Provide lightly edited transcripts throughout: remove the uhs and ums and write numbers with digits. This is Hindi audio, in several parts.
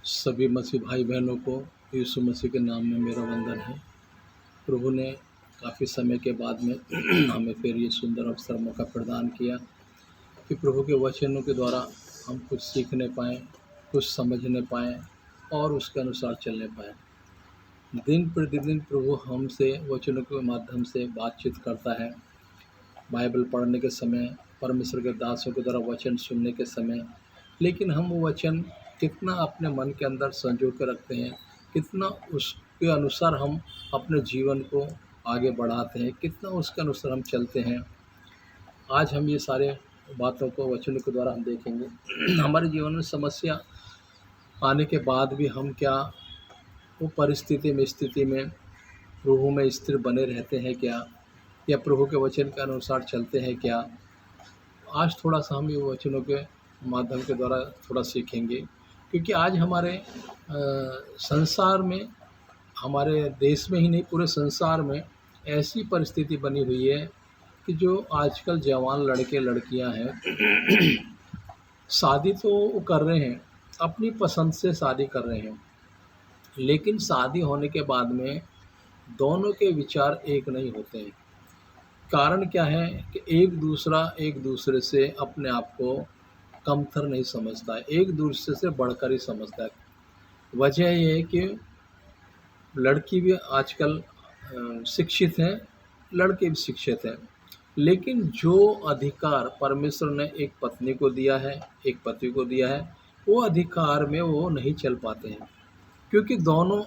सभी मसीह भाई बहनों को यीशु मसीह के नाम में मेरा वंदन है। प्रभु ने काफ़ी समय के बाद में हमें फिर ये सुंदर अवसर मौका प्रदान किया कि प्रभु के वचनों के द्वारा हम कुछ सीखने पाएँ, कुछ समझने पाएँ और उसके अनुसार चलने पाएँ। दिन प्रतिदिन प्रभु हमसे वचनों के माध्यम से बातचीत करता है। बाइबल पढ़ने के समय, परमेश्वर के दासों के द्वारा वचन सुनने के समय, लेकिन हम वो वचन कितना अपने मन के अंदर संजो के रखते हैं, कितना उसके अनुसार हम अपने जीवन को आगे बढ़ाते हैं, कितना उसके अनुसार हम चलते हैं। आज हम ये सारे बातों को वचनों के द्वारा हम देखेंगे। हमारे जीवन में समस्या आने के बाद भी हम क्या वो स्थिति में प्रभु में स्थिर बने रहते हैं क्या, या प्रभु के वचन के अनुसार चलते हैं क्या। आज थोड़ा सा हम ये वचनों के माध्यम के द्वारा थोड़ा सीखेंगे, क्योंकि आज हमारे संसार में, हमारे देश में ही नहीं पूरे संसार में ऐसी परिस्थिति बनी हुई है कि जो आजकल जवान लड़के लड़कियां हैं शादी तो वो कर रहे हैं, अपनी पसंद से शादी कर रहे हैं, लेकिन शादी होने के बाद में दोनों के विचार एक नहीं होते हैं। कारण क्या है कि एक दूसरे से अपने आप को कमतर नहीं समझता है, एक दूसरे से बढ़कर ही समझता है। वजह ये है कि लड़की भी आजकल शिक्षित हैं, लड़के भी शिक्षित हैं, लेकिन जो अधिकार परमेश्वर ने एक पत्नी को दिया है, एक पति को दिया है, वो अधिकार में वो नहीं चल पाते हैं, क्योंकि दोनों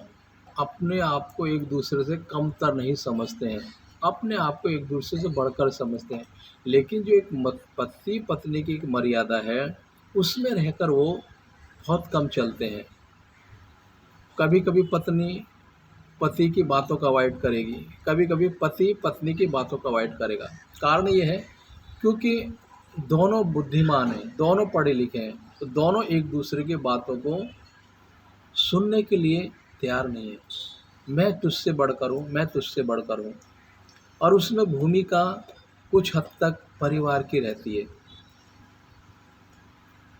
अपने आप को एक दूसरे से कमतर नहीं समझते हैं, अपने आप को एक दूसरे से बढ़कर समझते हैं। लेकिन जो एक पति पत्नी की एक मर्यादा है, उसमें रहकर वो बहुत कम चलते हैं। कभी कभी पत्नी पति की बातों का अवॉइड करेगी, कभी कभी पति पत्नी की बातों का अवॉइड करेगा। कारण ये है क्योंकि दोनों बुद्धिमान हैं, दोनों पढ़े लिखे हैं, तो दोनों एक दूसरे की बातों को सुनने के लिए तैयार नहीं है। मैं तुझसे बढ़कर हूँ, मैं तुझसे बढ़कर हूँ, और उसमें भूमिका कुछ हद तक परिवार की रहती है।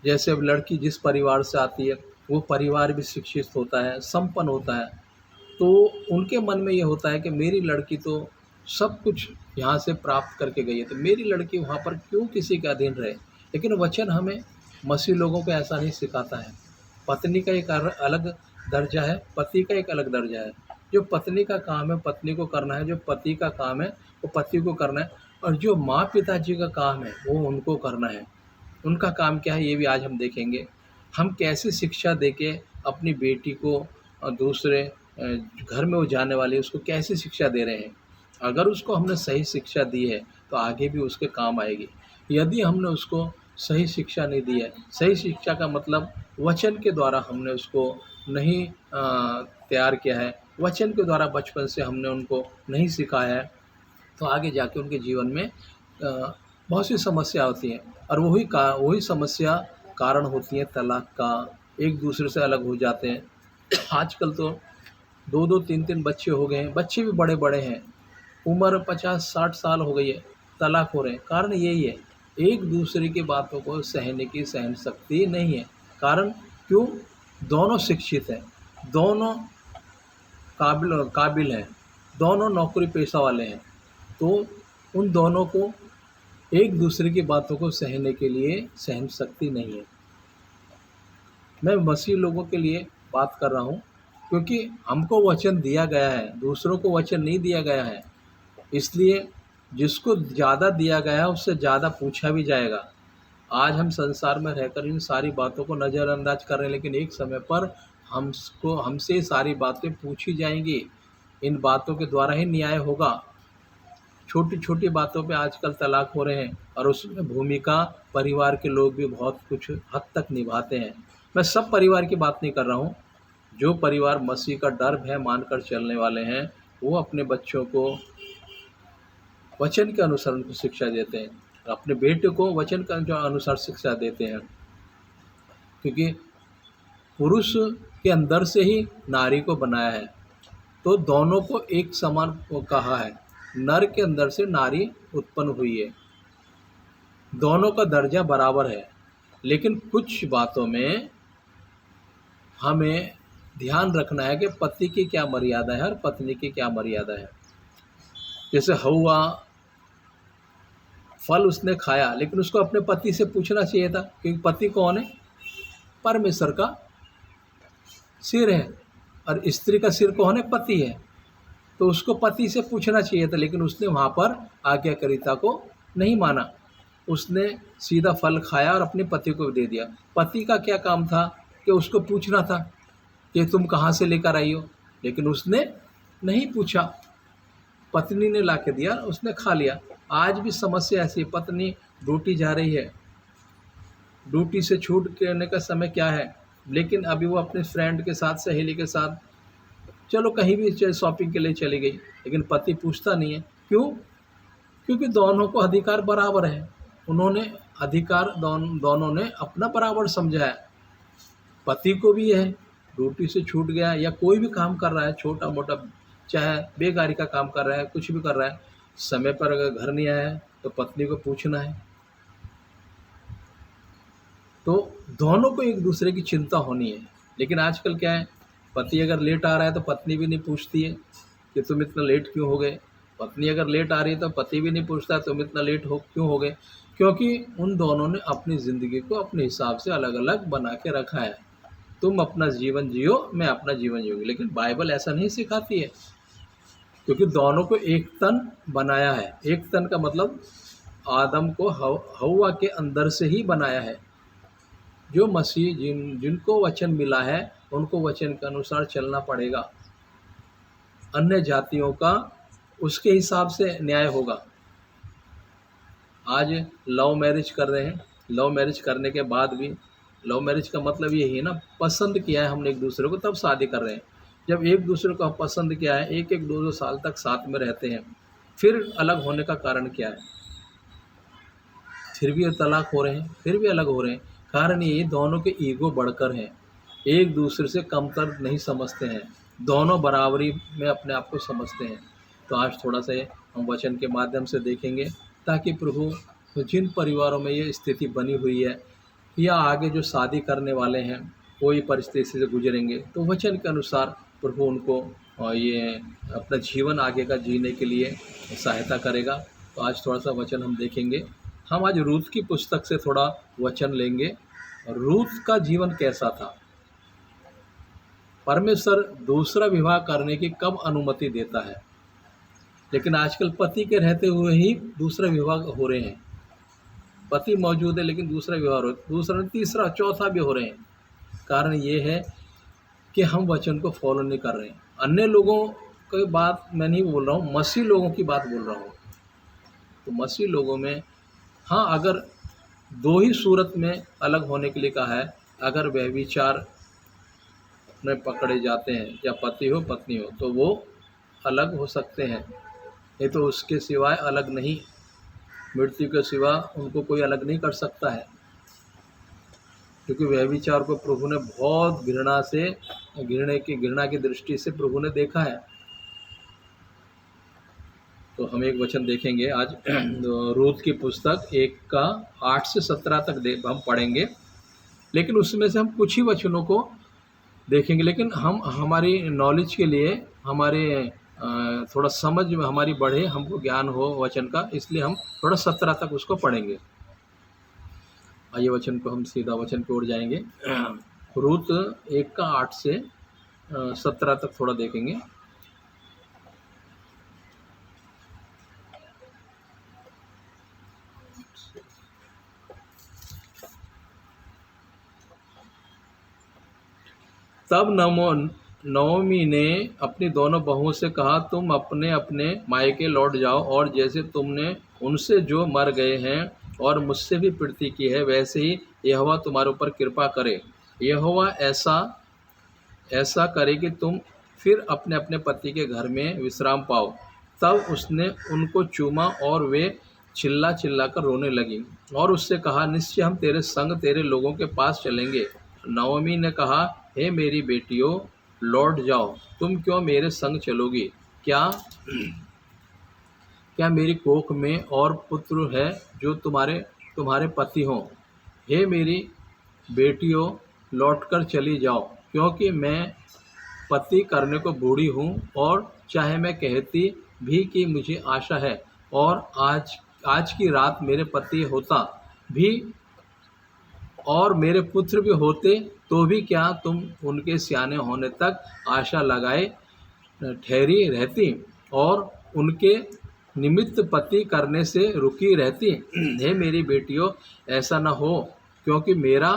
जैसे अब लड़की जिस परिवार से आती है, वो परिवार भी शिक्षित होता है, संपन्न होता है, तो उनके मन में ये होता है कि मेरी लड़की तो सब कुछ यहाँ से प्राप्त करके गई है, तो मेरी लड़की वहाँ पर क्यों किसी के अधीन रहे। लेकिन वचन हमें मसीह लोगों को ऐसा नहीं सिखाता है। पत्नी का एक अलग दर्जा है, पति का एक अलग दर्जा है। जो पत्नी का काम है पत्नी को करना है, जो पति का काम है वो पति को करना है, और जो माँ पिताजी का काम है वो उनको करना है। उनका काम क्या है ये भी आज हम देखेंगे। हम कैसे शिक्षा देके अपनी बेटी को दूसरे घर में वो जाने वाली है उसको कैसे शिक्षा दे रहे हैं। अगर उसको हमने सही शिक्षा दी है तो आगे भी उसके काम आएगी। यदि हमने उसको सही शिक्षा नहीं दी है, सही शिक्षा का मतलब वचन के द्वारा हमने उसको नहीं तैयार किया है, वचन के द्वारा बचपन से हमने उनको नहीं सिखाया है, तो आगे जाके उनके जीवन में बहुत सी समस्या होती हैं, और वही समस्या कारण होती है तलाक का, एक दूसरे से अलग हो जाते हैं। आजकल तो 2-2 3-3 बच्चे हो गए हैं, बच्चे भी बड़े बड़े हैं, उम्र 50-60 साल हो गई है, तलाक हो रहे हैं। कारण यही है, एक दूसरे की बातों को सहने की सहन शक्ति नहीं है। कारण क्यों? दोनों शिक्षित हैं, दोनों काबिल हैं, दोनों नौकरी पेशा वाले हैं, तो उन दोनों को एक दूसरे की बातों को सहने के लिए सहन शक्ति नहीं है। मैं मसीह लोगों के लिए बात कर रहा हूँ, क्योंकि हमको वचन दिया गया है, दूसरों को वचन नहीं दिया गया है। इसलिए जिसको ज़्यादा दिया गया है उससे ज़्यादा पूछा भी जाएगा। आज हम संसार में रहकर इन सारी बातों को नज़रअंदाज कर रहे हैं, लेकिन एक समय पर हमसे सारी बातें पूछी जाएंगी। इन बातों के द्वारा ही न्याय होगा। छोटी छोटी बातों पे आजकल तलाक हो रहे हैं, और उसमें भूमिका परिवार के लोग भी बहुत कुछ हद तक निभाते हैं। मैं सब परिवार की बात नहीं कर रहा हूँ। जो परिवार मसीह का डर भय मानकर चलने वाले हैं, वो अपने बच्चों को वचन के अनुसार उनको शिक्षा देते हैं, अपने बेटे को वचन के अनुसार शिक्षा देते हैं, क्योंकि पुरुष के अंदर से ही नारी को बनाया है, तो दोनों को एक समान को कहा है। नर के अंदर से नारी उत्पन्न हुई है, दोनों का दर्जा बराबर है, लेकिन कुछ बातों में हमें ध्यान रखना है कि पति की क्या मर्यादा है और पत्नी की क्या मर्यादा है। जैसे हव्वा, फल उसने खाया, लेकिन उसको अपने पति से पूछना चाहिए था, क्योंकि पति कौन है? परमेश्वर का सिर है, और स्त्री का सिर कौन है? पति है। तो उसको पति से पूछना चाहिए था, लेकिन उसने वहाँ पर आज्ञाकारिता को नहीं माना। उसने सीधा फल खाया और अपने पति को दे दिया। पति का क्या काम था कि उसको पूछना था कि तुम कहाँ से लेकर आई हो, लेकिन उसने नहीं पूछा, पत्नी ने ला के दिया, उसने खा लिया। आज भी समस्या ऐसी है, पत्नी ड्यूटी जा रही है, ड्यूटी से छूट करने का समय क्या है, लेकिन अभी वो अपने फ्रेंड के साथ, सहेली के साथ, चलो कहीं भी शॉपिंग के लिए चली गई, लेकिन पति पूछता नहीं है। क्यों? क्योंकि दोनों को अधिकार बराबर है। उन्होंने अधिकार दोनों ने अपना बराबर समझा है। पति को भी है, ड्यूटी से छूट गया या कोई भी काम कर रहा है, छोटा मोटा, चाहे बेकारी का काम कर रहा है, कुछ भी कर रहा है, समय पर अगर घर नहीं आया है तो पत्नी को पूछना है। तो दोनों को एक दूसरे की चिंता होनी है। लेकिन आजकल क्या है, पति अगर लेट आ रहा है तो पत्नी भी नहीं पूछती है कि तुम इतना लेट क्यों हो गए। पत्नी अगर लेट आ रही है तो पति भी नहीं पूछता तुम इतना लेट क्यों हो गए, क्योंकि उन दोनों ने अपनी ज़िंदगी को अपने हिसाब से अलग अलग बना के रखा है। तुम अपना जीवन जियो, मैं अपना जीवन जीऊँगी। लेकिन बाइबल ऐसा नहीं सिखाती है, क्योंकि दोनों को एक तन बनाया है। एक तन का मतलब आदम को हव्वा के अंदर से ही बनाया है। जो मसीह जिनको वचन मिला है, उनको वचन के अनुसार चलना पड़ेगा। अन्य जातियों का उसके हिसाब से न्याय होगा। आज लव मैरिज कर रहे हैं, लव मैरिज करने के बाद भी, लव मैरिज का मतलब यही है ना, पसंद किया है हमने एक दूसरे को तब शादी कर रहे हैं। जब एक दूसरे को पसंद किया है, एक एक दो दो साल तक साथ में रहते हैं, फिर अलग होने का कारण क्या है? फिर भी तलाक हो रहे हैं, फिर भी अलग हो रहे हैं। कारण ये दोनों के ईगो बढ़कर हैं, एक दूसरे से कमतर नहीं समझते हैं, दोनों बराबरी में अपने आप को समझते हैं। तो आज थोड़ा सा हम वचन के माध्यम से देखेंगे, ताकि प्रभु जिन परिवारों में ये स्थिति बनी हुई है, या आगे जो शादी करने वाले हैं कोई परिस्थिति से गुजरेंगे, तो वचन के अनुसार प्रभु उनको ये अपना जीवन आगे का जीने के लिए सहायता करेगा। तो आज थोड़ा सा वचन हम देखेंगे। हम आज रूथ की पुस्तक से थोड़ा वचन लेंगे। रूथ का जीवन कैसा था? परमेश्वर दूसरा विवाह करने की कब अनुमति देता है? लेकिन आजकल पति के रहते हुए ही दूसरा विवाह हो रहे हैं। पति मौजूद है लेकिन दूसरा विवाह हो, दूसरा तीसरा चौथा भी हो रहे हैं। कारण ये है कि हम वचन को फॉलो नहीं कर रहे हैं। अन्य लोगों की बात मैं नहीं बोल रहा हूँ, मसीह लोगों की बात बोल रहा हूँ। तो मसीह लोगों में हाँ, अगर दो ही सूरत में अलग होने के लिए कहा है। अगर व्यभिचार में पकड़े जाते हैं, या पति हो पत्नी हो, तो वो अलग हो सकते हैं, नहीं तो उसके सिवाय अलग नहीं। मृत्यु के सिवा उनको कोई अलग नहीं कर सकता है, क्योंकि व्यभिचार को प्रभु ने बहुत घृणा की दृष्टि से प्रभु ने देखा है। तो हम एक वचन देखेंगे आज रूथ की पुस्तक 1 का 8 से 17 तक हम पढ़ेंगे, लेकिन उसमें से हम कुछ ही वचनों को देखेंगे। लेकिन हम हमारी नॉलेज के लिए, हमारे थोड़ा समझ में हमारी बढ़े, हमको ज्ञान हो वचन का, इसलिए हम थोड़ा 17 तक उसको पढ़ेंगे। आइए वचन को हम सीधा वचन की ओर जाएंगे। रूथ 1 का 8 से 17 तक थोड़ा देखेंगे। तब नवमी ने अपनी दोनों बहुओं से कहा, तुम अपने अपने मायके लौट जाओ, और जैसे तुमने उनसे जो मर गए हैं और मुझसे भी प्रीति की है, वैसे ही यहोवा तुम्हारे ऊपर कृपा करे। यहोवा ऐसा करे कि तुम फिर अपने अपने पति के घर में विश्राम पाओ। तब उसने उनको चूमा और वे चिल्ला चिल्ला कर रोने लगी, और उससे कहा, निश्चय हम तेरे संग तेरे लोगों के पास चलेंगे। नवमी ने कहा, हे मेरी बेटियों, लौट जाओ, तुम क्यों मेरे संग चलोगी? क्या मेरी कोख में और पुत्र है जो तुम्हारे तुम्हारे पति हों। हे मेरी बेटियों, लौटकर चली जाओ, क्योंकि मैं पति करने को बूढ़ी हूँ, और चाहे मैं कहती भी कि मुझे आशा है और आज आज की रात मेरे पति होता भी और मेरे पुत्र भी होते, तो भी क्या तुम उनके सियाने होने तक आशा लगाए ठहरी रहती और उनके निमित्त पति करने से रुकी रहती। हे मेरी बेटियों, ऐसा न हो, क्योंकि मेरा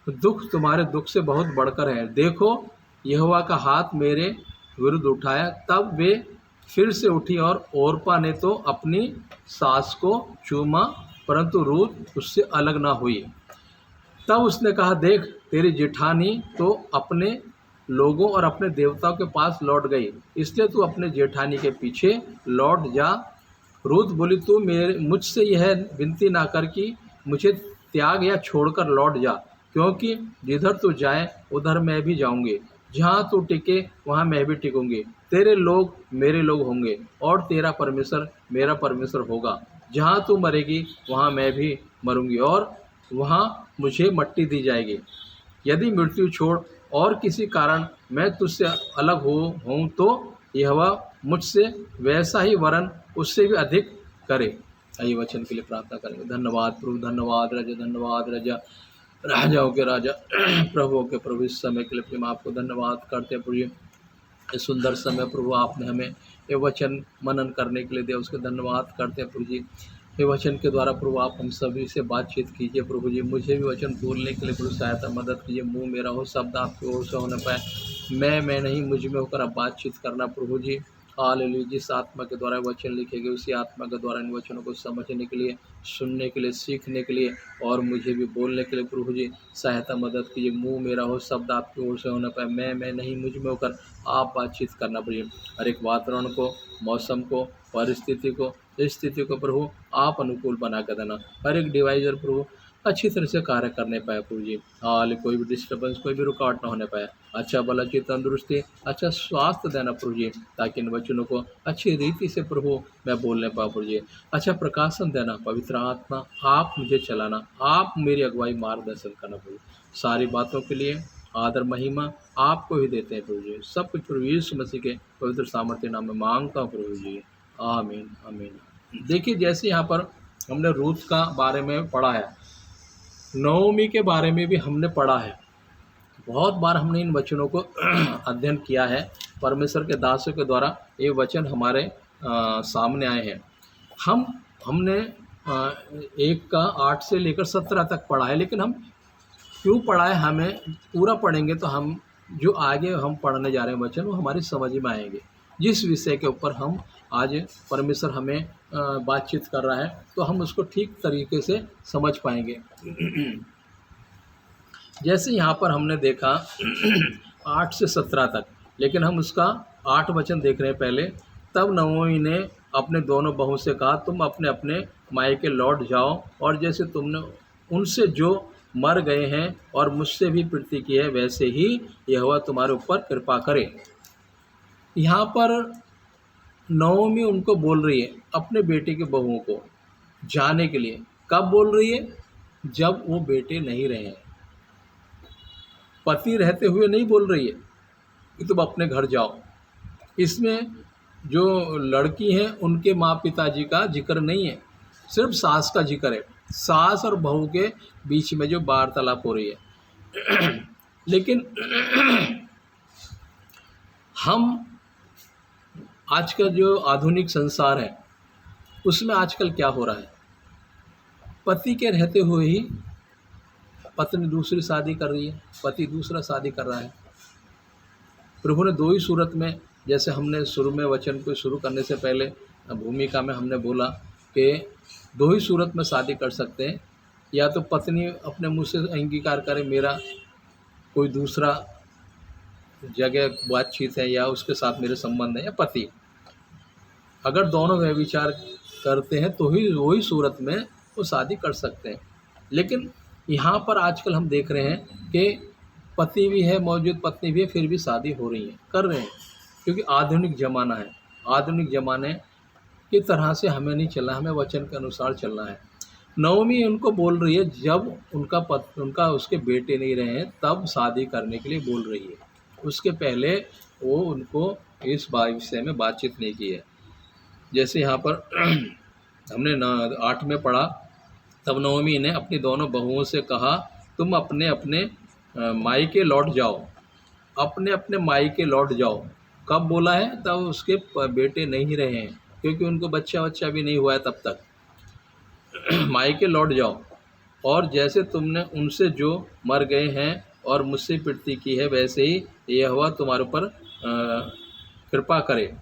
दुख तुम्हारे दुख से बहुत बढ़कर है। देखो, यहोवा का हाथ मेरे विरुद्ध उठाया। तब वे फिर से उठी और ओरपा ने तो अपनी सास को चूमा, परंतु रूत उससे अलग न हुई। तब उसने कहा, देख, तेरी जेठानी तो अपने लोगों और अपने देवताओं के पास लौट गई, इसलिए तू अपने जेठानी के पीछे लौट जा। रूत बोली, तू मुझसे यह विनती ना कर कि मुझे त्याग या छोड़कर लौट जा, क्योंकि जिधर तू जाए उधर मैं भी जाऊंगी, जहाँ तू टिके वहाँ मैं भी टिकूंगी। तेरे लोग मेरे लोग होंगे और तेरा परमेश्वर मेरा परमेश्वर होगा। जहाँ तू मरेगी वहाँ मैं भी मरूंगी और वहाँ मुझे मट्टी दी जाएगी। यदि मृत्यु छोड़ और किसी कारण मैं तुझसे अलग हूँ तो यहोवा मुझसे वैसा ही वरन उससे भी अधिक करे। आइए वचन के लिए प्रार्थना करेंगे। धन्यवाद प्रभु, धन्यवाद राजा, धन्यवाद राजा, राजाओं के राजा, प्रभुओं के प्रभु, इस समय के लिए प्रेम आपको धन्यवाद करते हैं प्रभु। ये सुंदर समय प्रभु आपने हमें ये वचन मनन करने के लिए दिया, उसके धन्यवाद करते हैं प्रभु जी। ये वचन के द्वारा प्रभु आप हम सभी से बातचीत कीजिए प्रभु जी। मुझे भी वचन बोलने के लिए प्रभु सहायता मदद कीजिए। मुंह मेरा हो, शब्द आपकी ओर से होने पाए। मैं नहीं, मुझ में होकर आप बातचीत करना प्रभु जी। हालेलुया। जिस आत्मा के द्वारा वचन लिखे गए उसी आत्मा के द्वारा इन वचनों को समझने के लिए, सुनने के लिए, सीखने के लिए और मुझे भी बोलने के लिए प्रभु जी सहायता मदद कीजिए। मुंह मेरा हो, शब्द आपकी ओर से होना पाए। मैं नहीं, मुझ में होकर आप बातचीत करना प्रभु। हर एक वातावरण को, मौसम को, परिस्थिति को, स्थिति को प्रभु आप अनुकूल बना कर देना। हर एक डिवाइजर प्रभु अच्छी तरह से कार्य करने पाए प्रभु जी। हाल कोई भी डिस्टर्बेंस, कोई भी रुकावट ना होने पाए। अच्छा बल, अच्छी तंदुरुस्ती, अच्छा स्वास्थ्य देना प्रभु जी, ताकि इन वचनों को अच्छी रीति से प्रभु मैं बोलने पाऊँ प्रभु जी। अच्छा प्रकाशन देना, पवित्र आत्मा आप मुझे चलाना, आप मेरी अगुवाई मार्गदर्शन करना प्रभु। सारी बातों के लिए आदर महिमा आपको ही देते हैं प्रभु जी। सब कुछ प्रभु यीशु मसीह के पवित्र सामर्थ्य नाम में मांगता हूँ प्रभु जी। आमीन, आमीन। देखिए, जैसे यहाँ पर हमने रूत का बारे में पढ़ा है, नवमी के बारे में भी हमने पढ़ा है। बहुत बार हमने इन वचनों को अध्ययन किया है। परमेश्वर के दासों के द्वारा ये वचन हमारे सामने आए हैं। हमने 1 का 8 से लेकर 17 तक पढ़ा है, लेकिन हम क्यों पढ़ा है, हमें पूरा पढ़ेंगे तो हम जो आगे हम पढ़ने जा रहे हैं वचन, वो हमारी समझ में आएंगे। जिस विषय के ऊपर हम आज परमेश्वर हमें बातचीत कर रहा है, तो हम उसको ठीक तरीके से समझ पाएंगे। जैसे यहाँ पर हमने देखा 8 से 17 तक, लेकिन हम उसका 8 वचन देख रहे हैं पहले। तब नवोमी ने अपने दोनों बहू से कहा, तुम अपने अपने मायके लौट जाओ, और जैसे तुमने उनसे जो मर गए हैं और मुझसे भी प्रीति की है, वैसे ही यहोवा तुम्हारे ऊपर कृपा करे। यहाँ पर नवोमी उनको बोल रही है अपने बेटे के बहुओं को जाने के लिए। कब बोल रही है? जब वो बेटे नहीं रहे हैं। पति रहते हुए नहीं बोल रही है कि तुम अपने घर जाओ। इसमें जो लड़की हैं उनके माँ पिताजी का जिक्र नहीं है, सिर्फ सास का जिक्र है। सास और बहू के बीच में जो वार्तालाप हो रही है। लेकिन हम आज का जो आधुनिक संसार है उसमें आजकल क्या हो रहा है, पति के रहते हुए ही पत्नी दूसरी शादी कर रही है, पति दूसरा शादी कर रहा है। प्रभु ने 2 ही सूरत में, जैसे हमने शुरू में वचन को शुरू करने से पहले भूमिका में हमने बोला कि 2 ही सूरत में शादी कर सकते हैं। या तो पत्नी अपने मुँह से अंगीकार करे मेरा कोई दूसरा जगह बातचीत है या उसके साथ मेरे संबंध है, या पति अगर दोनों व्यभिचार करते हैं तो ही वही सूरत में वो शादी कर सकते हैं। लेकिन यहाँ पर आजकल हम देख रहे हैं कि पति भी है मौजूद, पत्नी भी है, फिर भी शादी हो रही है, कर रहे हैं, क्योंकि आधुनिक ज़माना है। आधुनिक ज़माने की तरह से हमें नहीं चलना, हमें वचन के अनुसार चलना है। नवमी उनको बोल रही है, जब उनका उसके बेटे नहीं रहे हैं तब शादी करने के लिए बोल रही है। उसके पहले वो उनको इस विषय में बातचीत नहीं की है। जैसे यहाँ पर हमने 8 में पढ़ा, तब नवमी ने अपनी दोनों बहुओं से कहा, तुम अपने अपने मायके लौट जाओ, अपने अपने मायके लौट जाओ। कब बोला है? तब उसके बेटे नहीं रहे हैं, क्योंकि उनको बच्चा भी नहीं हुआ है तब तक। मायके लौट जाओ, और जैसे तुमने उनसे जो मर गए हैं और मुझसे प्रीति की है, वैसे ही यहोवा तुम्हारे ऊपर कृपा करे।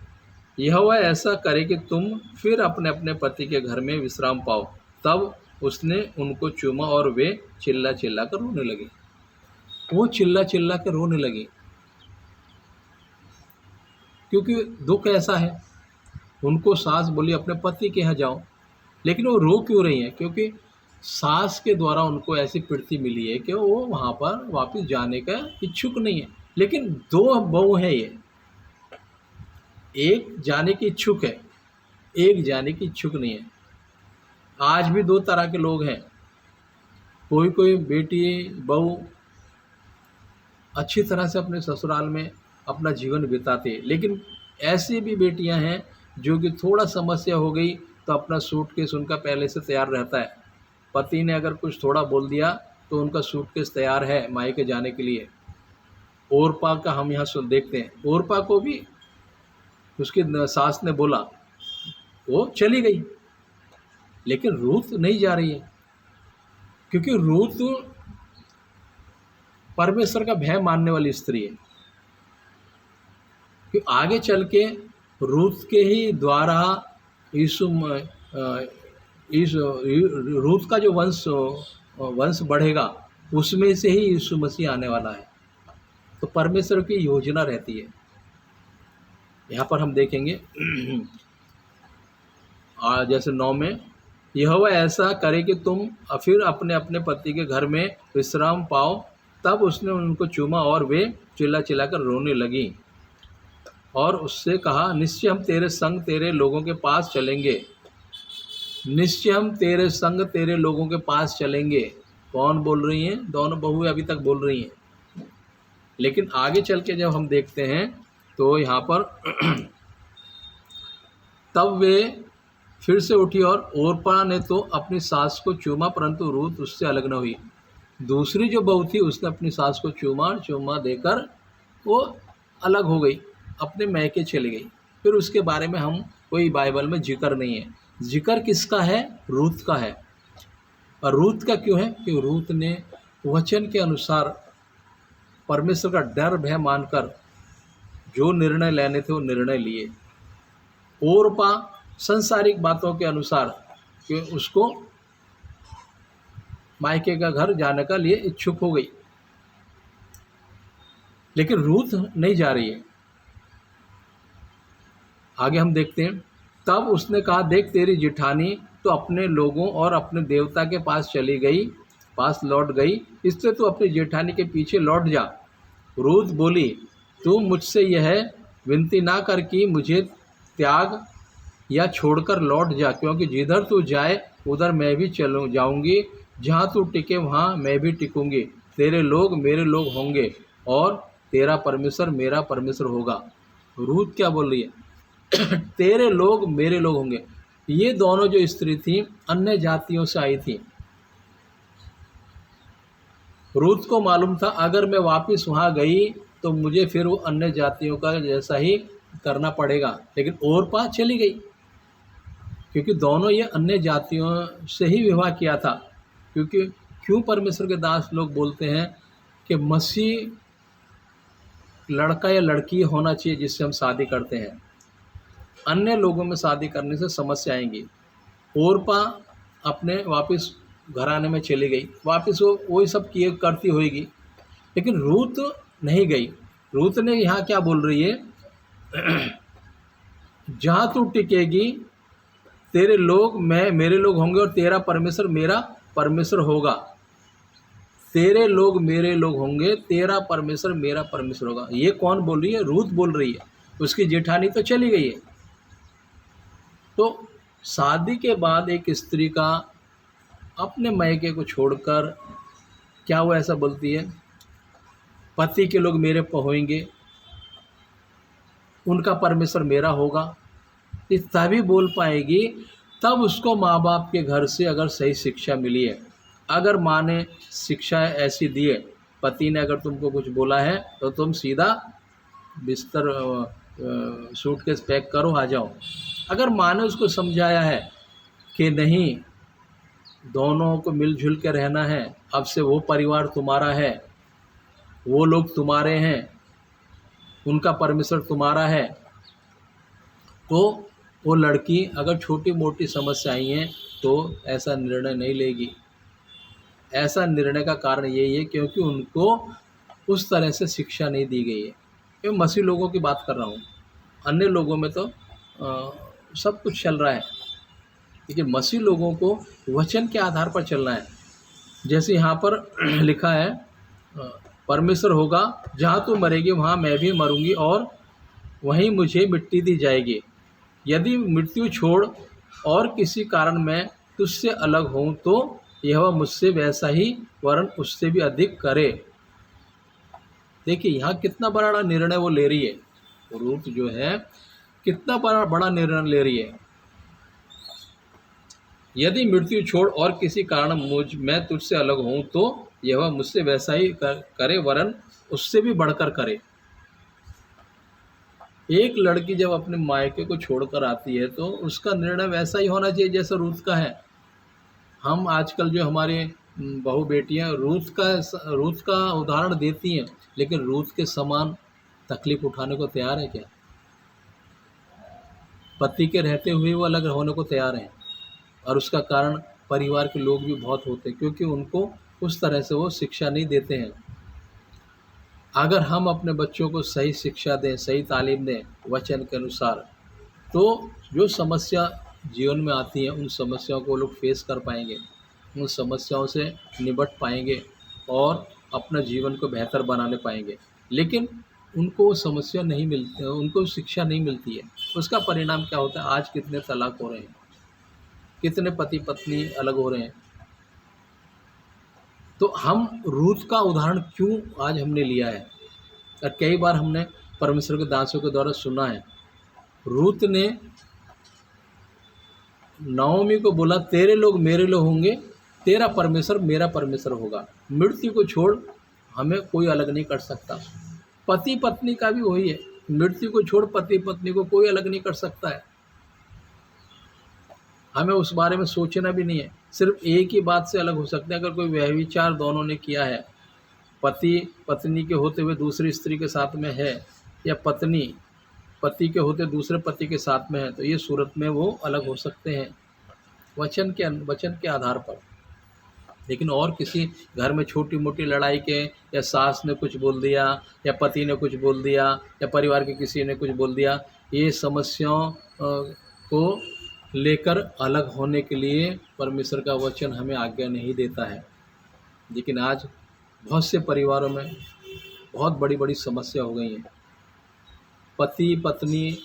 यहोवा ऐसा करे कि तुम फिर अपने अपने पति के घर में विश्राम पाओ। तब उसने उनको चूमा और वे चिल्ला चिल्ला कर रोने लगे। वो चिल्ला चिल्ला कर रोने लगे, क्योंकि दुख ऐसा है। उनको सास बोली अपने पति के यहाँ जाओ, लेकिन वो रो क्यों रही हैं? क्योंकि सास के द्वारा उनको ऐसी प्रीति मिली है कि वो वहाँ पर वापस जाने का इच्छुक नहीं है। लेकिन 2 बहू हैं, ये एक जाने की इच्छुक है, एक जाने की इच्छुक नहीं है। आज भी 2 तरह के लोग हैं। कोई बेटी बहू अच्छी तरह से अपने ससुराल में अपना जीवन बिताते, लेकिन ऐसी भी बेटियां हैं जो कि थोड़ा समस्या हो गई तो अपना सूटकेस उनका पहले से तैयार रहता है। पति ने अगर कुछ थोड़ा बोल दिया तो उनका सूटकेस तैयार है मायके जाने के लिए। ओरपा का हम यहाँ देखते हैं, ओरपा को भी उसकी सास ने बोला, वो चली गई, लेकिन रूत नहीं जा रही है, क्योंकि रूत परमेश्वर का भय मानने वाली स्त्री है। कि आगे चल के रूत के ही द्वारा रूत का जो वंश बढ़ेगा, उसमें से ही यीशु मसीह आने वाला है। तो परमेश्वर की योजना रहती है। यहाँ पर हम देखेंगे जैसे 9 में, यहोवा ऐसा करे कि तुम फिर अपने अपने पति के घर में विश्राम पाओ। तब उसने उनको चूमा और वे चिल्ला चिल्लाकर रोने लगी, और उससे कहा, निश्चय हम तेरे संग तेरे लोगों के पास चलेंगे, निश्चय हम तेरे संग तेरे लोगों के पास चलेंगे। कौन बोल रही हैं? दोनों बहुएं अभी तक बोल रही हैं। लेकिन आगे चल के जब हम देखते हैं तो यहाँ पर तब वे फिर से उठी, और ओरपा ने तो अपनी सास को चूमा, परंतु रूत उससे अलग न हुई। दूसरी जो बहू थी उसने अपनी सास को चूमा देकर वो अलग हो गई, अपने मैके चली गई। फिर उसके बारे में हम कोई बाइबल में जिक्र नहीं है। जिक्र किसका है? रूत का है। और रूत का क्यों है? कि रूत ने वचन के अनुसार परमेश्वर का डर भय मानकर जो निर्णय लेने थे वो निर्णय लिए। ओरपा संसारिक बातों के अनुसार कि उसको मायके का घर जाने का लिए इच्छुक हो गई, लेकिन रूत नहीं जा रही है। आगे हम देखते हैं, तब उसने कहा, देख तेरी जिठानी तो अपने लोगों और अपने देवता के पास लौट गई, इसलिए तू अपनी जेठानी के पीछे लौट जा। रूत बोली, तू मुझसे यह विनती ना कर कि मुझे त्याग या छोड़कर लौट जा, क्योंकि जिधर तू जाए उधर मैं भी जाऊंगी, जहाँ तू टिके वहाँ मैं भी टिकूंगी। तेरे लोग मेरे लोग होंगे और तेरा परमेश्वर मेरा परमेश्वर होगा। रूत क्या बोल रही है? तेरे लोग मेरे लोग होंगे। ये दोनों जो स्त्री थी अन्य जातियों से आई थी। रूत को मालूम था अगर मैं वापस वहाँ गई तो मुझे फिर वो अन्य जातियों का जैसा ही करना पड़ेगा, लेकिन ओरपा चली गई, क्योंकि दोनों ये अन्य जातियों से ही विवाह किया था। क्योंकि क्यों परमेश्वर के दास लोग बोलते हैं कि मसीह लड़का या लड़की होना चाहिए जिससे हम शादी करते हैं। अन्य लोगों में शादी करने से समस्या आएंगी। ओरपा अपने वापस घराने में चली गई, वापस वो वही सब किए करती होएगी, लेकिन रूत नहीं गई। रूत ने यहाँ क्या बोल रही है? जहाँ तू टिकेगी तेरे लोग मेरे लोग होंगे और तेरा परमेश्वर मेरा परमेश्वर होगा। तेरे लोग मेरे लोग होंगे, तेरा परमेश्वर मेरा परमेश्वर होगा। ये कौन बोल रही है? रूत बोल रही है। उसकी जेठानी तो चली गई है। तो शादी के बाद एक स्त्री का अपने मायके को छोड़कर, क्या वो ऐसा बोलती है, पति के लोग मेरे होंगे, उनका परमेश्वर मेरा होगा, ये तभी बोल पाएगी तब उसको माँ बाप के घर से अगर सही शिक्षा मिली है। अगर माँ ने शिक्षा ऐसी दी है, पति ने अगर तुमको कुछ बोला है तो तुम सीधा बिस्तर सूटकेस पैक करो, आ जाओ। अगर माँ ने उसको समझाया है कि नहीं, दोनों को मिलजुल के रहना है, अब से वो परिवार तुम्हारा है, वो लोग तुम्हारे हैं, उनका परमेश्वर तुम्हारा है, तो वो लड़की अगर छोटी मोटी समस्या आई हैं तो ऐसा निर्णय नहीं लेगी। ऐसा निर्णय का कारण यही है क्योंकि उनको उस तरह से शिक्षा नहीं दी गई है। मैं मसीह लोगों की बात कर रहा हूँ, अन्य लोगों में तो सब कुछ चल रहा है, लेकिन मसीह लोगों को वचन के आधार पर चलना है। जैसे यहाँ पर लिखा है, परमेश्वर होगा, जहाँ तू मरेगी वहाँ मैं भी मरूंगी और वहीं मुझे मिट्टी दी जाएगी। यदि मृत्यु छोड़ और किसी कारण मैं तुझसे अलग हूँ तो यह मुझसे वैसा ही वरन उससे भी अधिक करे। देखिए यहाँ कितना बड़ा निर्णय वो ले रही है, रूथ जो है कितना बड़ा निर्णय ले रही है। यदि मृत्यु छोड़ और किसी कारण मैं तुझसे अलग हूँ तो यह मुझसे वैसा ही करे वरन उससे भी बढ़कर करे। एक लड़की जब अपने मायके को छोड़कर आती है तो उसका निर्णय वैसा ही होना चाहिए जैसा रूथ का है। हम आजकल जो हमारे बहू बेटियां रूथ का उदाहरण देती हैं, लेकिन रूथ के समान तकलीफ उठाने को तैयार है क्या? पति के रहते हुए वो अलग होने को तैयार हैं, और उसका कारण परिवार के लोग भी बहुत होते हैं क्योंकि उनको उस तरह से वो शिक्षा नहीं देते हैं। अगर हम अपने बच्चों को सही शिक्षा दें, सही तालीम दें वचन के अनुसार, तो जो समस्या जीवन में आती हैं उन समस्याओं को लोग फेस कर पाएंगे, उन समस्याओं से निपट पाएंगे और अपना जीवन को बेहतर बनाने पाएंगे। लेकिन उनको समस्या नहीं मिलती, उनको शिक्षा नहीं मिलती है। उसका परिणाम क्या होता है? आज कितने तलाक हो रहे हैं, कितने पति पत्नी अलग हो रहे हैं। तो हम रूथ का उदाहरण क्यों आज हमने लिया है, और कई बार हमने परमेश्वर के दासों के द्वारा सुना है, रूथ ने नाओमी को बोला तेरे लोग मेरे लोग होंगे, तेरा परमेश्वर मेरा परमेश्वर होगा। मृत्यु को छोड़ हमें कोई अलग नहीं कर सकता। पति पत्नी का भी वही है, मृत्यु को छोड़ पति पत्नी को कोई अलग नहीं कर सकता है। हमें उस बारे में सोचना भी नहीं है। सिर्फ एक ही बात से अलग हो सकते हैं, अगर कोई व्यभिचार दोनों ने किया है, पति पत्नी के होते हुए दूसरी स्त्री के साथ में है, या पत्नी पति के होते दूसरे पति के साथ में है, तो ये सूरत में वो अलग हो सकते हैं वचन के आधार पर। लेकिन और किसी घर में छोटी मोटी लड़ाई के, या सास ने कुछ बोल दिया, या पति ने कुछ बोल दिया, या परिवार के किसी ने कुछ बोल दिया, ये समस्याओं को लेकर अलग होने के लिए परमेश्वर का वचन हमें आज्ञा नहीं देता है। लेकिन आज बहुत से परिवारों में बहुत बड़ी बड़ी समस्या हो गई है। पति पत्नी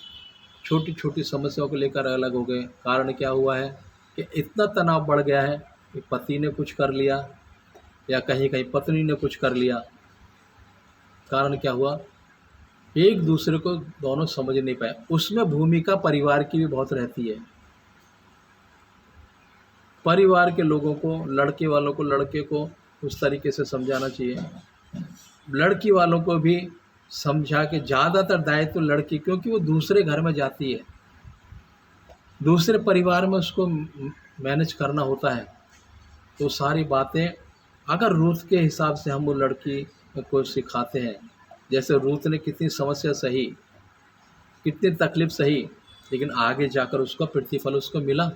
छोटी छोटी समस्याओं को लेकर अलग हो गए। कारण क्या हुआ है कि इतना तनाव बढ़ गया है कि पति ने कुछ कर लिया या कहीं कहीं पत्नी ने कुछ कर लिया। कारण क्या हुआ? एक दूसरे को दोनों समझ नहीं पाए। उसमें भूमिका परिवार की भी बहुत रहती है। परिवार के लोगों को, लड़के वालों को लड़के को उस तरीके से समझाना चाहिए, लड़की वालों को भी समझा के, ज़्यादातर दायित्व लड़की, क्योंकि वो दूसरे घर में जाती है, दूसरे परिवार में उसको मैनेज करना होता है। तो सारी बातें अगर रूथ के हिसाब से हम वो लड़की को सिखाते हैं, जैसे रूथ ने कितनी समस्या सही, कितनी तकलीफ सही, लेकिन आगे जाकर उसका प्रतिफल उसको मिला।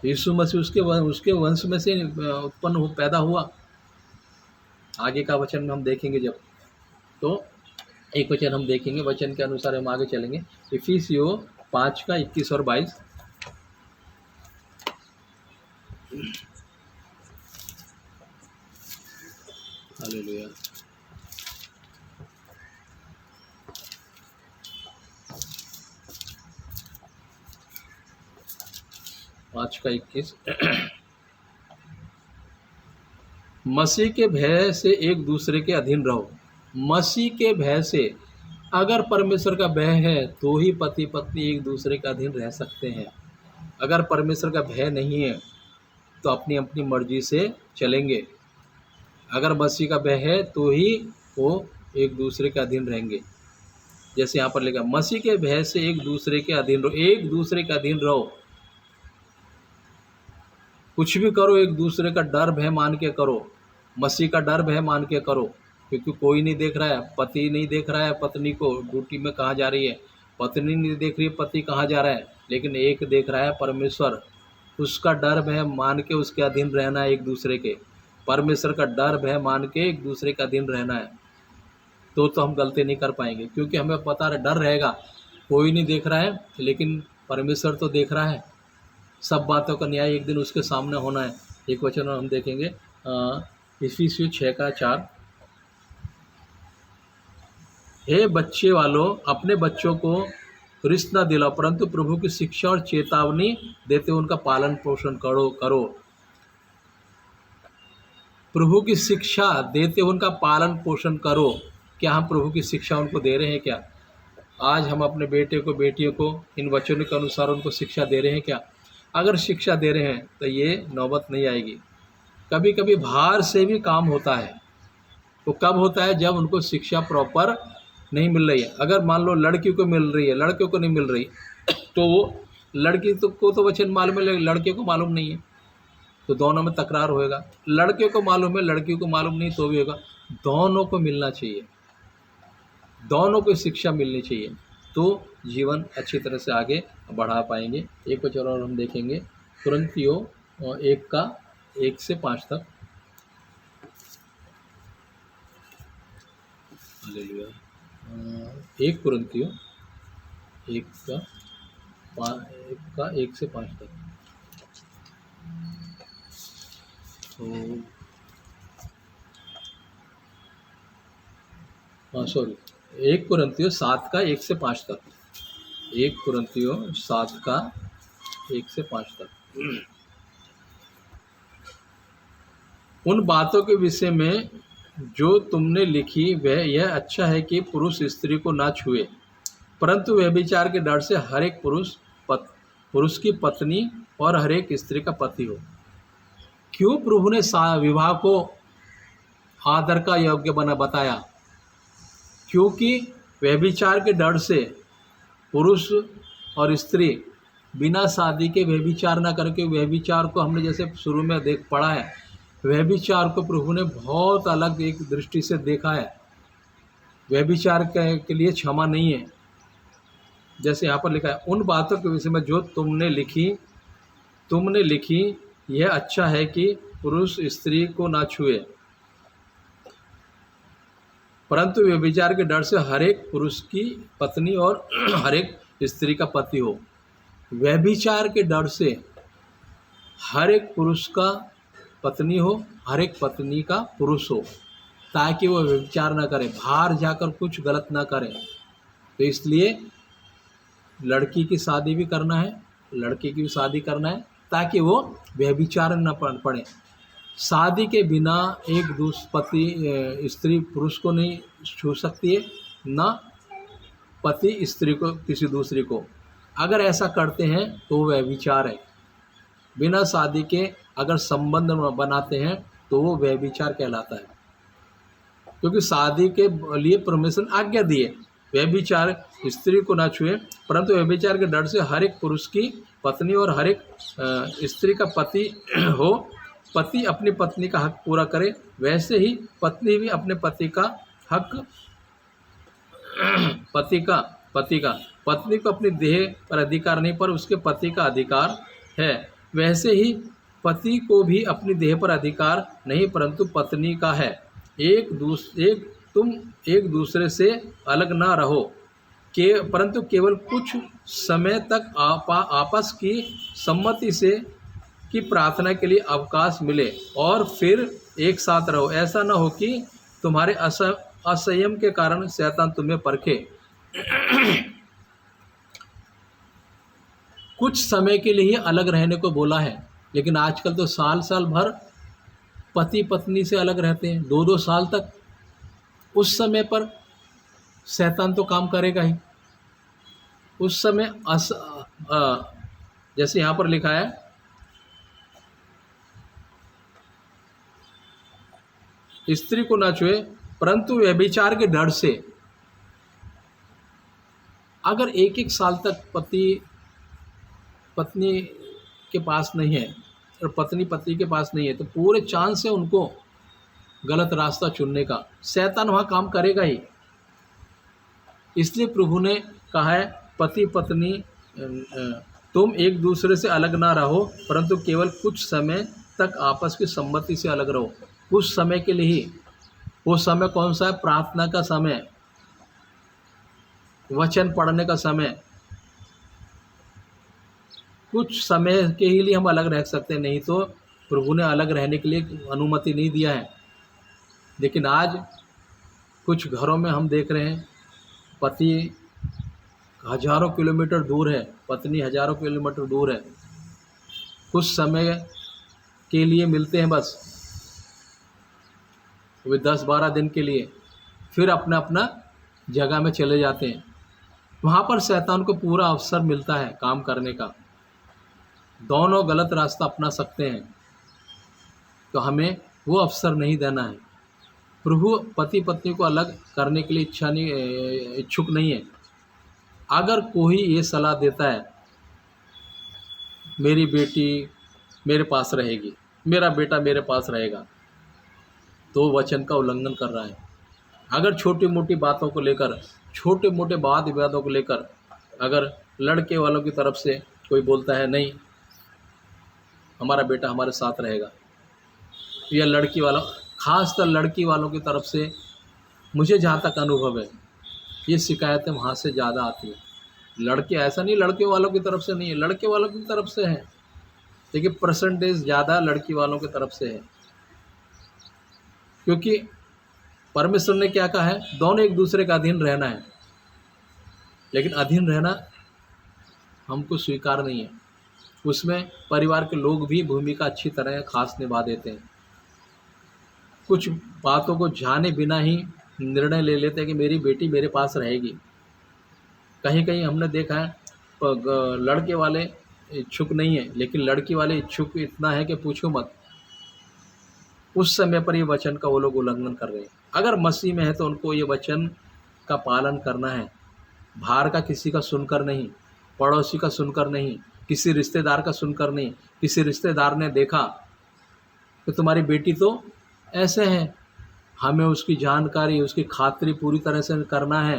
यीशु मसीह उसके वंश में से उत्पन्न पैदा हुआ। आगे का वचन में हम देखेंगे जब, तो एक वचन हम देखेंगे, वचन के अनुसार हम आगे चलेंगे। इफिसियों 5:21 और 22। हालेलुया। पाँच का 21। मसीह के भय से एक दूसरे के अधीन रहो। मसीह के भय से, अगर परमेश्वर का भय है तो ही पति पत्नी एक दूसरे के अधीन रह सकते हैं। अगर परमेश्वर का भय नहीं है तो अपनी अपनी मर्जी से चलेंगे। अगर मसीह का भय है तो ही वो एक दूसरे के अधीन रहेंगे। जैसे यहाँ पर लिखा, मसीह के भय से एक दूसरे के अधीन रहो। एक दूसरे के अधीन रहो, कुछ भी करो एक दूसरे का डर भय मान के करो। मसीह का डर भय मान के करो, क्योंकि कोई नहीं देख रहा है। पति नहीं देख रहा है पत्नी को ड्यूटी में कहाँ जा रही है, पत्नी नहीं देख रही है पति कहाँ जा रहा है, लेकिन एक देख रहा है परमेश्वर। उसका डर भय मान के उसके अधीन रहना है। एक दूसरे के, परमेश्वर का डर भय मान के एक दूसरे का अधीन रहना है। तो हम गलती नहीं कर पाएंगे, क्योंकि हमें पता है डर रहेगा। कोई नहीं देख रहा है लेकिन परमेश्वर तो देख रहा है। सब बातों का न्याय एक दिन उसके सामने होना है। एक वचन हम देखेंगे इफिसियों 6:4। हे बच्चे वालों, अपने बच्चों को रिश्त न दिलाओ, परंतु प्रभु की शिक्षा और चेतावनी देते उनका पालन पोषण करो। प्रभु की शिक्षा देते उनका पालन पोषण करो। क्या हम प्रभु की शिक्षा उनको दे रहे हैं क्या? आज हम अपने बेटे को बेटियों को इन वचनों के अनुसार उनको शिक्षा दे रहे हैं क्या? अगर शिक्षा दे रहे हैं तो ये नौबत नहीं आएगी। कभी कभी बाहर से भी काम होता है। वो कब होता है? जब उनको शिक्षा प्रॉपर नहीं मिल रही है। अगर मान लो लड़की को मिल रही है, लड़के को नहीं मिल रही, तो वो लड़की को तो वचन मालूम है, लड़के को मालूम नहीं है, तो दोनों में तकरार होएगा। लड़के को मालूम है, लड़की को मालूम नहीं, तो भी होगा। दोनों को मिलना चाहिए, दोनों को शिक्षा मिलनी चाहिए, तो जीवन अच्छी तरह से आगे बढ़ा पाएंगे। एक वचन और हम देखेंगे, कुरिन्थियों 1:1-5 तक। हालेलुया। 1 कुरिन्थियों 1:1-5 तक। तो सॉरी, 1 कुरिन्थियों 7:1-5 तक। 1 कुरिन्थियों 7:1-5 तक। उन बातों के विषय में जो तुमने लिखी, वह यह अच्छा है कि पुरुष स्त्री को ना छुए, परंतु व्यभिचार के डर से हर एक पुरुष की पत्नी और हर एक स्त्री का पति हो। क्यों प्रभु ने विवाह को आदर का योग्य बताया? क्योंकि व्यभिचार के डर से पुरुष और स्त्री बिना शादी के व्यभिचार ना करके, व्यभिचार को हमने जैसे शुरू में पढ़ा है, व्यभिचार को प्रभु ने बहुत अलग एक दृष्टि से देखा है। व्यभिचार के लिए क्षमा नहीं है। जैसे यहाँ पर लिखा है, उन बातों के विषय में जो तुमने लिखी यह अच्छा है कि पुरुष स्त्री को ना छुए, परंतु व्यभिचार के डर से हर एक पुरुष की पत्नी और हर एक स्त्री का पति हो। व्यभिचार के डर से हर एक पुरुष का पत्नी हो, हर एक पत्नी का पुरुष हो, ताकि वो व्यभिचार ना करे, बाहर जाकर कुछ गलत ना करे। तो इसलिए लड़की की शादी भी करना है, लड़के की भी शादी करना है, ताकि वो व्यभिचार न पड़े। शादी के बिना एक पति स्त्री पुरुष को नहीं छू सकती है, ना पति स्त्री को किसी दूसरी को। अगर ऐसा करते हैं तो वो व्यभिचार है। बिना शादी के अगर संबंध बनाते हैं तो वो व्यभिचार कहलाता है, क्योंकि शादी के लिए परमेश्वर आज्ञा दिए, व्यभिचार स्त्री को ना छुए, परंतु व्यभिचार के डर से हर एक पुरुष की पत्नी और हर एक स्त्री का पति हो। पति अपनी पत्नी का हक पूरा करे, वैसे ही पत्नी भी अपने पति का हक, पत्नी को अपनी देह पर अधिकार नहीं, पर उसके पति का अधिकार है। वैसे ही पति को भी अपनी देह पर अधिकार नहीं, परंतु पत्नी का है। तुम एक दूसरे से अलग ना रहो, परंतु केवल कुछ समय तक आपस की सम्मति से की प्रार्थना के लिए अवकाश मिले और फिर एक साथ रहो। ऐसा ना हो कि तुम्हारे असंयम के कारण शैतान तुम्हें परखे। कुछ समय के लिए ही अलग रहने को बोला है, लेकिन आजकल तो साल भर पति पत्नी से अलग रहते हैं 2-2 साल तक, उस समय पर शैतान तो काम करेगा ही। उस समय जैसे यहाँ पर लिखा है, स्त्री को न छुए परंतु व्यभिचार के डर से। अगर 1-1 साल तक पति पत्नी के पास नहीं है और पत्नी पति के पास नहीं है, तो पूरे चांस है उनको गलत रास्ता चुनने का। शैतान वहाँ काम करेगा ही। इसलिए प्रभु ने कहा है, पति पत्नी तुम एक दूसरे से अलग ना रहो, परंतु केवल कुछ समय तक आपस की सम्मति से अलग रहो। कुछ समय के लिए ही। वो समय कौन सा है? प्रार्थना का समय, वचन पढ़ने का समय। कुछ समय के ही लिए हम अलग रह सकते हैं, नहीं तो प्रभु ने अलग रहने के लिए अनुमति नहीं दिया है। लेकिन आज कुछ घरों में हम देख रहे हैं, पति हजारों किलोमीटर दूर है, पत्नी हजारों किलोमीटर दूर है, कुछ समय के लिए मिलते हैं बस, वे 10-12 दिन के लिए, फिर अपना अपना जगह में चले जाते हैं। वहाँ पर शैतान को पूरा अवसर मिलता है काम करने का। दोनों गलत रास्ता अपना सकते हैं, तो हमें वो अवसर नहीं देना है। प्रभु पति पत्नी को अलग करने के लिए इच्छुक नहीं है। अगर कोई ये सलाह देता है, मेरी बेटी मेरे पास रहेगी, मेरा बेटा मेरे पास रहेगा, तो वचन का उल्लंघन कर रहा है। अगर छोटी मोटी बातों को लेकर, छोटे मोटे वाद विवादों को लेकर, अगर लड़के वालों की तरफ से कोई बोलता है नहीं हमारा बेटा हमारे साथ रहेगा, या लड़की वालों, खासकर लड़की वालों की तरफ से, मुझे जहाँ तक अनुभव है, ये शिकायतें वहाँ से ज़्यादा आती हैं। लड़के, ऐसा नहीं लड़के वालों की तरफ से नहीं है, लड़के वालों की तरफ से है, लेकिन परसेंटेज ज़्यादा लड़की वालों की तरफ से है। क्योंकि परमेश्वर ने क्या कहा है? दोनों एक दूसरे का अधीन रहना है, लेकिन अधीन रहना हमको स्वीकार नहीं है। उसमें परिवार के लोग भी भूमिका अच्छी तरह खास निभा देते हैं। कुछ बातों को जाने बिना ही निर्णय ले लेते हैं कि मेरी बेटी मेरे पास रहेगी। कहीं कहीं हमने देखा है लड़के वाले इच्छुक नहीं है, लेकिन लड़की वाले इच्छुक इतना है कि पूछो मत। उस समय पर ये वचन का वो लोग उल्लंघन कर रहे हैं। अगर मसीह में है तो उनको ये वचन का पालन करना है। बाहर का किसी का सुनकर नहीं, पड़ोसी का सुनकर नहीं, किसी रिश्तेदार का सुनकर नहीं। किसी रिश्तेदार ने देखा कि तुम्हारी बेटी तो ऐसे है, हमें उसकी जानकारी, उसकी खातिरी पूरी तरह से करना है,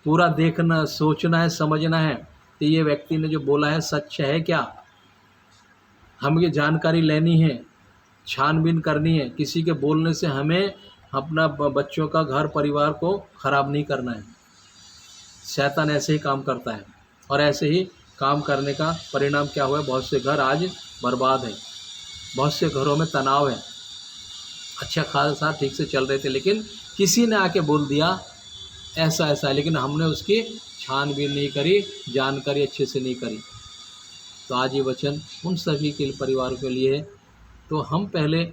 पूरा देखना, सोचना है, समझना है कि ये व्यक्ति ने जो बोला है सच है क्या। हमें ये जानकारी लेनी है, छानबीन करनी है। किसी के बोलने से हमें अपना बच्चों का, घर परिवार को ख़राब नहीं करना है। शैतान ऐसे ही काम करता है, और ऐसे ही काम करने का परिणाम क्या हुआ है? बहुत से घर आज बर्बाद हैं, बहुत से घरों में तनाव है। अच्छा खासा ठीक से चल रहे थे, लेकिन किसी ने आके बोल दिया ऐसा ऐसा है, लेकिन हमने उसकी छानबीन नहीं करी, जानकारी अच्छे से नहीं करी। तो आज ये वचन उन सभी के परिवारों के लिए है। तो हम पहले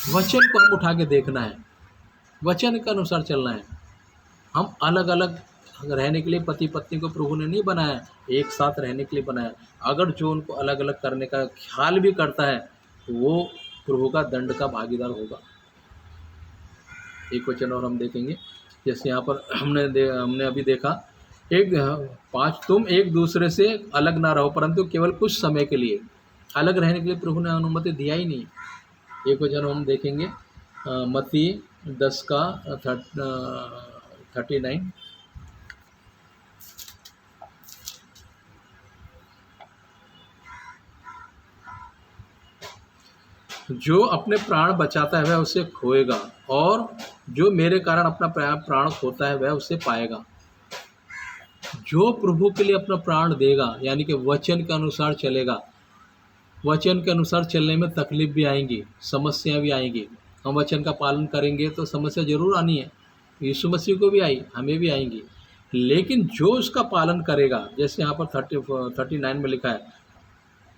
वचन को हम उठा के देखना है, वचन के अनुसार चलना है। हम अलग अलग रहने के लिए पति पत्नी को प्रभु ने नहीं बनाया, एक साथ रहने के लिए बनाया। अगर जो उनको अलग अलग करने का ख्याल भी करता है, तो वो प्रभु का दंड का भागीदार होगा। एक वचन और हम देखेंगे, जैसे यहाँ पर हमने अभी देखा, 5 तुम एक दूसरे से अलग ना रहो, परंतु केवल कुछ समय के लिए। अलग रहने के लिए प्रभु ने अनुमति दिया ही नहीं। एक वचन हम देखेंगे, मत्ती 10 का 39। जो अपने प्राण बचाता है वह उसे खोएगा, और जो मेरे कारण अपना प्राण खोता है वह उसे पाएगा। जो प्रभु के लिए अपना प्राण देगा, यानी कि वचन के अनुसार चलेगा। वचन के अनुसार चलने में तकलीफ भी आएंगी, समस्याएं भी आएंगी। हम वचन का पालन करेंगे तो समस्या जरूर आनी है, यीशु मसीह को भी आई, हमें भी आएंगी। लेकिन जो उसका पालन करेगा, जैसे यहाँ पर 39 में लिखा है,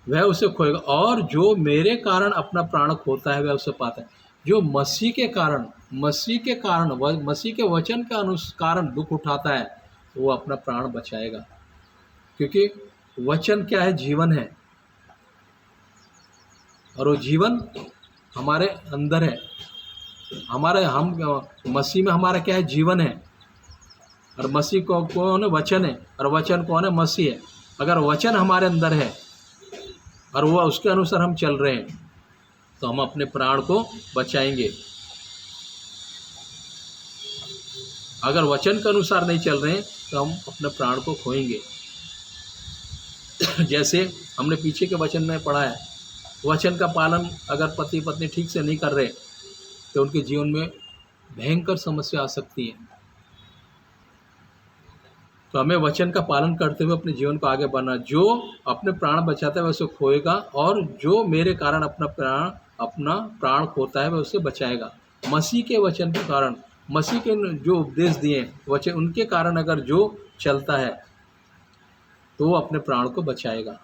वह उसे खोएगा, और जो मेरे कारण अपना प्राण खोता है वह उसे पाता है। जो मसीह के वचन के कारण दुख उठाता है वो अपना प्राण बचाएगा, क्योंकि वचन क्या है? जीवन है, और वो जीवन हमारे अंदर है। हम मसीह में हमारा क्या है? जीवन है। और मसीह को कौन है? वचन है। और वचन कौन है? मसीह है। अगर वचन हमारे अंदर है और वो उसके अनुसार हम चल रहे हैं तो हम अपने प्राण को बचाएंगे। अगर वचन के अनुसार नहीं चल रहे हैं तो हम अपने प्राण को खोएंगे। जैसे हमने पीछे के वचन में पढ़ा है, वचन का पालन अगर पति पत्नी ठीक से नहीं कर रहे तो उनके जीवन में भयंकर समस्या आ सकती है। तो हमें वचन का पालन करते हुए अपने जीवन को आगे बढ़ना। जो अपने प्राण बचाता है वह उसे खोएगा, और जो मेरे कारण अपना प्राण खोता है वह उसे बचाएगा। मसीह के वचन के कारण, मसीह के जो उपदेश दिए वचन, उनके कारण अगर जो चलता है तो वो अपने प्राण को बचाएगा।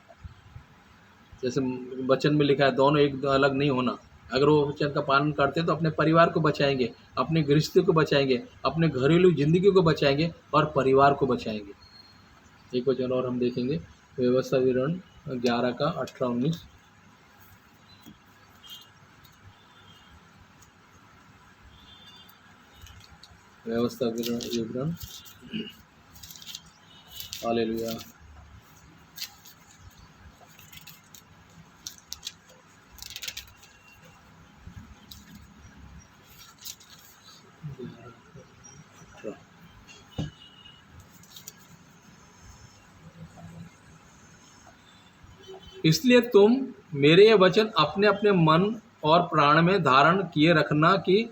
जैसे वचन में लिखा है, दोनों एक अलग नहीं होना। अगर वो वचन का पालन करते हैं तो अपने परिवार को बचाएंगे, अपने गृहस्थी को बचाएंगे, अपने घरेलू जिंदगी को बचाएंगे और परिवार को बचाएंगे। एक वचन और हम देखेंगे, व्यवस्था विवरण 11 का 18-19। व्यवस्था विवरण, हालेलुया। इसलिए तुम मेरे ये वचन अपने अपने मन और प्राण में धारण किए रखना, कि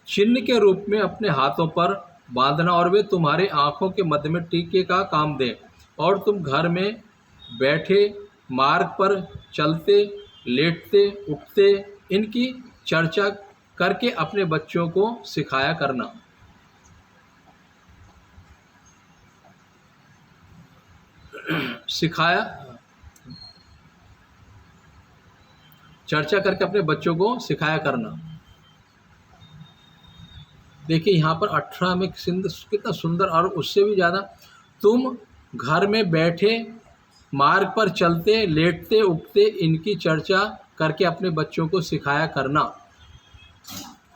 चिन्ह के रूप में अपने हाथों पर बांधना, और वे तुम्हारे आँखों के मध्य में टीके का काम दें। और तुम घर में बैठे, मार्ग पर चलते, लेटते, उठते इनकी चर्चा करके अपने बच्चों को सिखाया करना। चर्चा करके अपने बच्चों को सिखाया करना। देखिए यहाँ पर 18 में कितना सुंदर, और उससे भी ज़्यादा, तुम घर में बैठे, मार्ग पर चलते, लेटते, उठते इनकी चर्चा करके अपने बच्चों को सिखाया करना।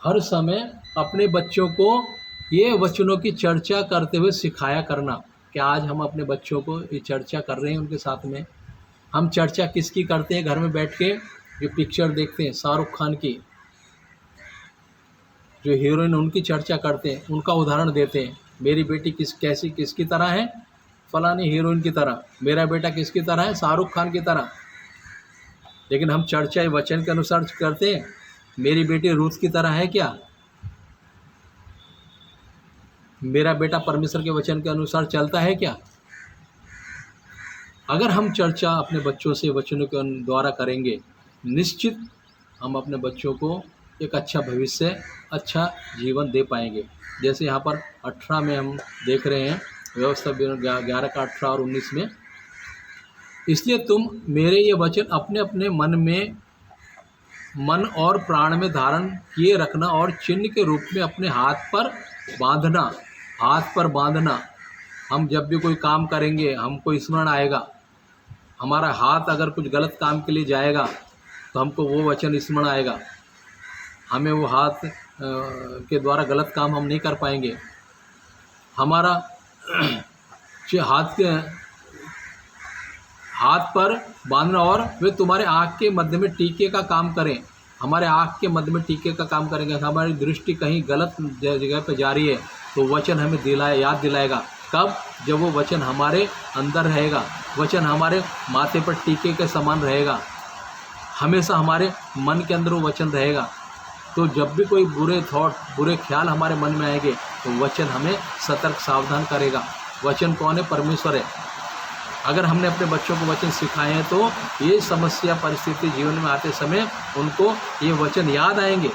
हर समय अपने बच्चों को ये वचनों की चर्चा करते हुए सिखाया करना। क्या आज हम अपने बच्चों को ये चर्चा कर रहे हैं उनके साथ में? हम चर्चा किसकी करते हैं? घर में बैठ के जो पिक्चर देखते हैं शाहरुख खान की, जो हीरोइन, उनकी चर्चा करते हैं, उनका उदाहरण देते हैं। मेरी बेटी किसकी तरह है? फलानी हीरोइन की तरह। मेरा बेटा किसकी तरह है? शाहरुख खान की तरह। लेकिन हम चर्चा वचन के अनुसार करते हैं। मेरी बेटी रूथ की तरह है क्या? मेरा बेटा परमेश्वर के वचन के अनुसार चलता है क्या? अगर हम चर्चा अपने बच्चों से वचनों के द्वारा करेंगे, निश्चित हम अपने बच्चों को एक अच्छा भविष्य, अच्छा जीवन दे पाएंगे। जैसे यहाँ पर 18 में हम देख रहे हैं, व्यवस्था 11 का 18 और 19 में, इसलिए तुम मेरे ये वचन अपने अपने मन और प्राण में धारण किए रखना, और चिन्ह के रूप में अपने हाथ पर बांधना। हम जब भी कोई काम करेंगे हमको स्मरण आएगा। हमारा हाथ अगर कुछ गलत काम के लिए जाएगा तो हमको वो वचन स्मरण आएगा। हमें वो हाथ के द्वारा गलत काम हम नहीं कर पाएंगे। हमारा हाथ पर बांधना, और वे तुम्हारे आँख के मध्य में टीके का काम करें। हमारे आँख के मध्य में टीके का काम करेंगे। हमारी दृष्टि कहीं गलत जगह पर जा रही है तो वचन हमें याद दिलाएगा। कब? जब वो वचन हमारे अंदर रहेगा, वचन हमारे माथे पर टीके के समान रहेगा, हमेशा हमारे मन के अंदर वो वचन रहेगा। तो जब भी कोई बुरे ख्याल हमारे मन में आएंगे तो वचन हमें सतर्क सावधान करेगा। वचन कौन है? परमेश्वर है। अगर हमने अपने बच्चों को वचन सिखाए हैं तो ये समस्या परिस्थिति जीवन में आते समय उनको ये वचन याद आएंगे।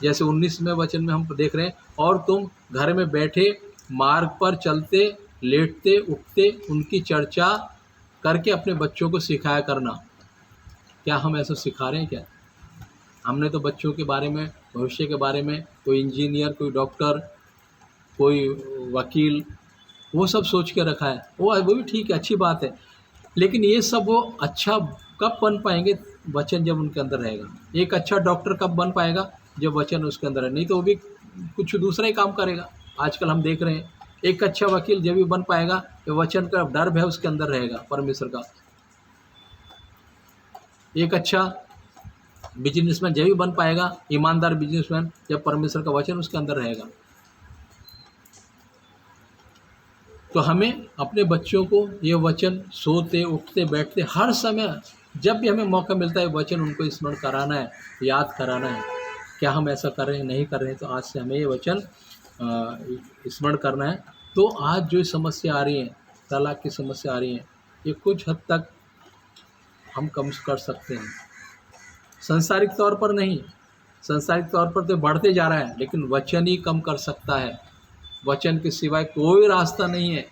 जैसे 19 में वचन में हम देख रहे हैं, और तुम घर में बैठे, मार्ग पर चलते, लेटते, उठते उनकी चर्चा करके अपने बच्चों को सिखाया करना। क्या हम ऐसा सिखा रहे हैं क्या? हमने तो बच्चों के बारे में, भविष्य के बारे में, कोई इंजीनियर, कोई डॉक्टर, कोई वकील, वो सब सोच के रखा है। वो भी ठीक है, अच्छी बात है, लेकिन ये सब वो अच्छा कब बन पाएंगे? वचन जब उनके अंदर रहेगा। एक अच्छा डॉक्टर कब बन पाएगा? जब वचन उसके अंदर है, नहीं तो वो भी कुछ दूसरा ही काम करेगा। आजकल हम देख रहे हैं, एक अच्छा वकील जब भी बन पाएगा कि वचन का डर है उसके अंदर रहेगा, परमेश्वर का। एक अच्छा बिजनेसमैन जब भी बन पाएगा, ईमानदार बिजनेसमैन, जब परमेश्वर का वचन उसके अंदर रहेगा। तो हमें अपने बच्चों को ये वचन सोते उठते बैठते हर समय, जब भी हमें मौका मिलता है, वचन उनको स्मरण कराना है, याद कराना है। क्या हम ऐसा कर रहे हैं? नहीं कर रहे हैं, तो आज से हमें ये वचन स्मरण करना है। तो आज जो समस्या आ रही है, तलाक की समस्या आ रही है, ये कुछ हद तक हम कम कर सकते हैं। सांसारिक तौर पर नहीं, सांसारिक तौर पर तो बढ़ते जा रहा है, लेकिन वचन ही कम कर सकता है। वचन के सिवाय कोई रास्ता नहीं है,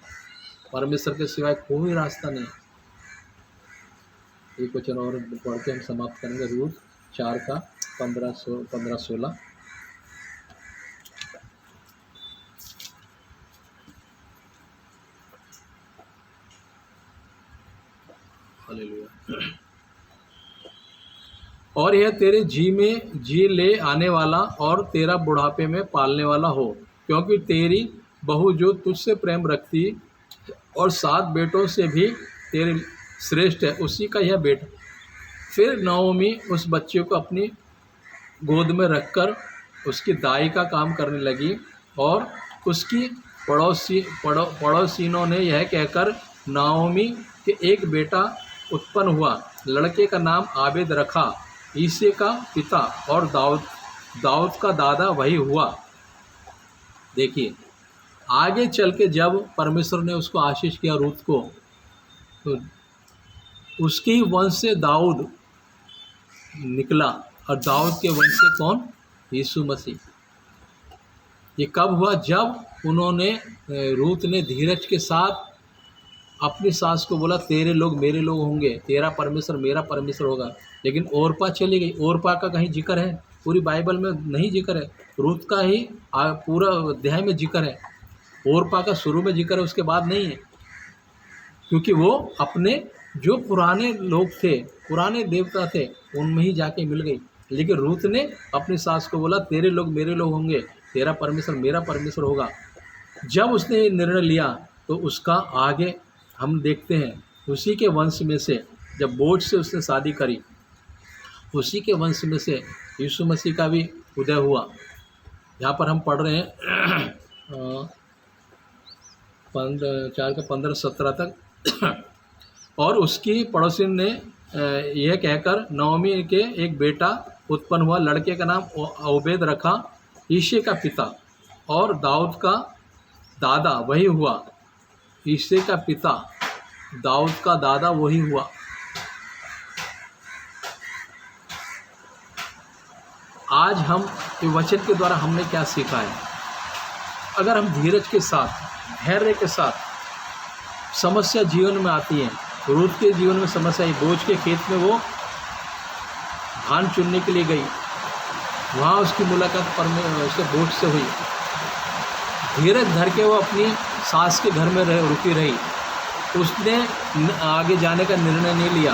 परमेश्वर के सिवाय कोई रास्ता नहीं। एक वचन और पढ़ के हम समाप्त करेंगे, रूत 4 का 15-16। हालेलुया। और यह तेरे जी ले आने वाला और तेरा बुढ़ापे में पालने वाला हो, क्योंकि तेरी बहू जो तुझसे प्रेम रखती और 7 बेटों से भी तेरे श्रेष्ठ है, उसी का यह बेटा। फिर नओमी उस बच्चे को अपनी गोद में रखकर उसकी दाई का काम करने लगी, और उसकी पड़ोसिनों ने यह कहकर नाओमी के एक बेटा उत्पन्न हुआ, लड़के का नाम आबेद रखा, ईसे का पिता और दाऊद का दादा वही हुआ। देखिए, आगे चल के जब परमेश्वर ने उसको आशीष किया रूत को, तो उसके ही वंश से दाऊद निकला, और दाऊद के वंश से कौन? यीशु मसीह। ये कब हुआ? जब उन्होंने, रूत ने धीरज के साथ अपनी सास को बोला, तेरे लोग मेरे लोग होंगे, तेरा परमेश्वर मेरा परमेश्वर होगा। लेकिन ओरपा चली गई। ओरपा का कहीं जिक्र है? पूरी बाइबल में नहीं जिक्र है। रूत का ही पूरा अध्याय में जिक्र है। ओरपा का शुरू में जिक्र है, उसके बाद नहीं है, क्योंकि वो अपने जो पुराने लोग थे, पुराने देवता थे, उनमें ही जाके मिल गई। लेकिन रूत ने अपनी सास को बोला, तेरे लोग मेरे लोग होंगे, तेरा परमेश्वर मेरा परमेश्वर होगा। जब उसने ये निर्णय लिया, तो उसका आगे हम देखते हैं, उसी के वंश में से, जब बोझ से उसने शादी करी, उसी के वंश में से यीशु मसीह का भी उदय हुआ। यहाँ पर हम पढ़ रहे हैं 4 का 15-17 तक। और उसकी पड़ोसी ने यह कहकर नओमी के एक बेटा उत्पन्न हुआ, लड़के का नाम ओबेद रखा, ईशे का पिता और दाऊद का दादा वही हुआ। ईशे का पिता, दाऊद का दादा वही हुआ। आज हम ये वचन के द्वारा हमने क्या सीखा है? अगर हम धीरज के साथ, धैर्य के साथ, समस्या जीवन में आती है, रूत के जीवन में समस्या आई। बोझ के खेत में वो धान चुनने के लिए गई, वहाँ उसकी मुलाकात उसके बोझ से हुई। धीरज धर के वो अपनी सास के घर में रुकी रही। उसने आगे जाने का निर्णय नहीं लिया,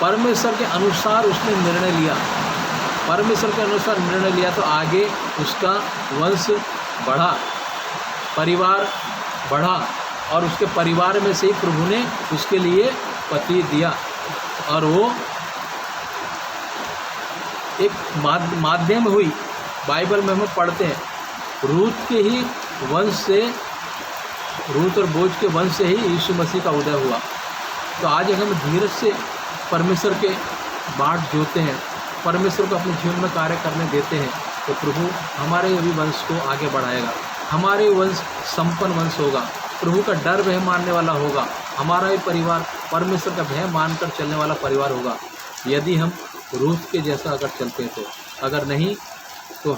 परमेश्वर के अनुसार उसने निर्णय लिया। परमेश्वर के अनुसार निर्णय लिया तो आगे उसका वंश बढ़ा, परिवार बढ़ा, और उसके परिवार में से ही प्रभु ने उसके लिए पति दिया। और वो एक माध्यम हुई। बाइबल में हम पढ़ते हैं, रूत के ही वंश से, रूत और बोझ के वंश से ही यीशु मसीह का उदय हुआ। तो आज अगर हम धीरज से परमेश्वर के बाट जोते हैं, परमेश्वर को अपने जीवन में कार्य करने देते हैं, तो प्रभु हमारे भी वंश को आगे बढ़ाएगा। हमारे वंश संपन्न वंश होगा, प्रभु का डर भय मानने वाला होगा। हमारा भी परिवार परमेश्वर का भय मानकर चलने वाला परिवार होगा, यदि हम रूत के जैसा अगर चलते हैं तो। अगर नहीं तो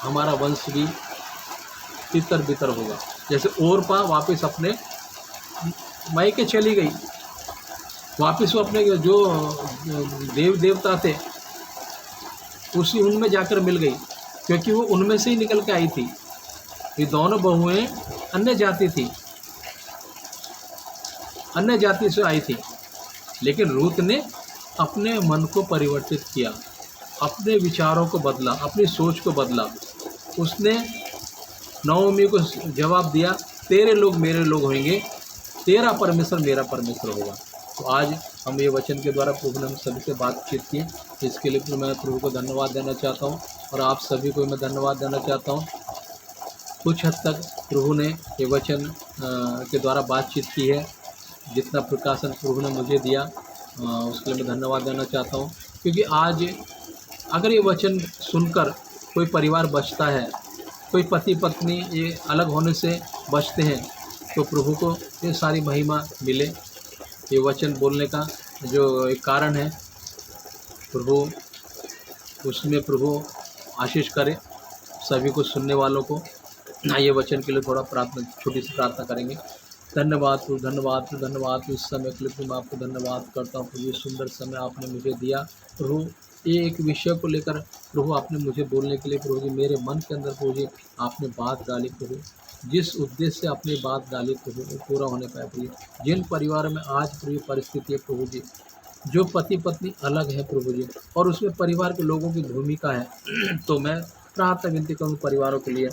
हमारा वंश भी तितर बितर होगा। जैसे ओरपा वापस अपने मायके चली गई, वापस वो अपने जो देव देवता थे उसी उनमें जाकर मिल गई, क्योंकि वो उनमें से ही निकल के आई थी। ये दोनों बहुएं अन्य जाति थी, अन्य जाति से आई थी, लेकिन रूत ने अपने मन को परिवर्तित किया, अपने विचारों को बदला, अपनी सोच को बदला। उसने नओमी को जवाब दिया, तेरे लोग मेरे लोग होंगे, तेरा परमेश्वर मेरा परमेश्वर होगा। तो आज हम ये वचन के द्वारा प्रभु ने हम सभी से बातचीत की, इसके लिए मैं प्रभु को धन्यवाद देना चाहता हूँ और आप सभी को मैं धन्यवाद देना चाहता हूँ। कुछ हद तक प्रभु ने ये वचन के द्वारा बातचीत की है, जितना प्रकाशन प्रभु ने मुझे दिया उसके लिए मैं धन्यवाद देना चाहता हूँ। क्योंकि आज अगर ये वचन सुनकर कोई परिवार बचता है, कोई पति पत्नी ये अलग होने से बचते हैं, तो प्रभु को ये सारी महिमा मिले। ये वचन बोलने का जो एक कारण है, प्रभु उसमें प्रभु आशीष करे सभी को, सुनने वालों को। ये वचन के लिए थोड़ा प्रार्थना, छोटी सी प्रार्थना करेंगे। धन्यवाद प्रभु, धन्यवाद प्रभु, धन्यवाद इस समय के लिए मैं आपको धन्यवाद करता हूँ प्रभु। ये सुंदर समय आपने मुझे दिया प्रभु, ये एक विषय को लेकर प्रभु आपने मुझे बोलने के लिए प्रभु जी, मेरे मन के अंदर प्रभु जी आपने बात डाली प्रभु, जिस उद्देश्य से आपने बात डाली प्रभु वो पूरा होने पाए प्रभु। जिन परिवार में आज प्रभु परिस्थिति है प्रभु जी, जो पति पत्नी अलग है प्रभु जी, और उसमें परिवार के लोगों की भूमिका है तो मैं प्रार्थना विनती करूँ परिवारों के लिए,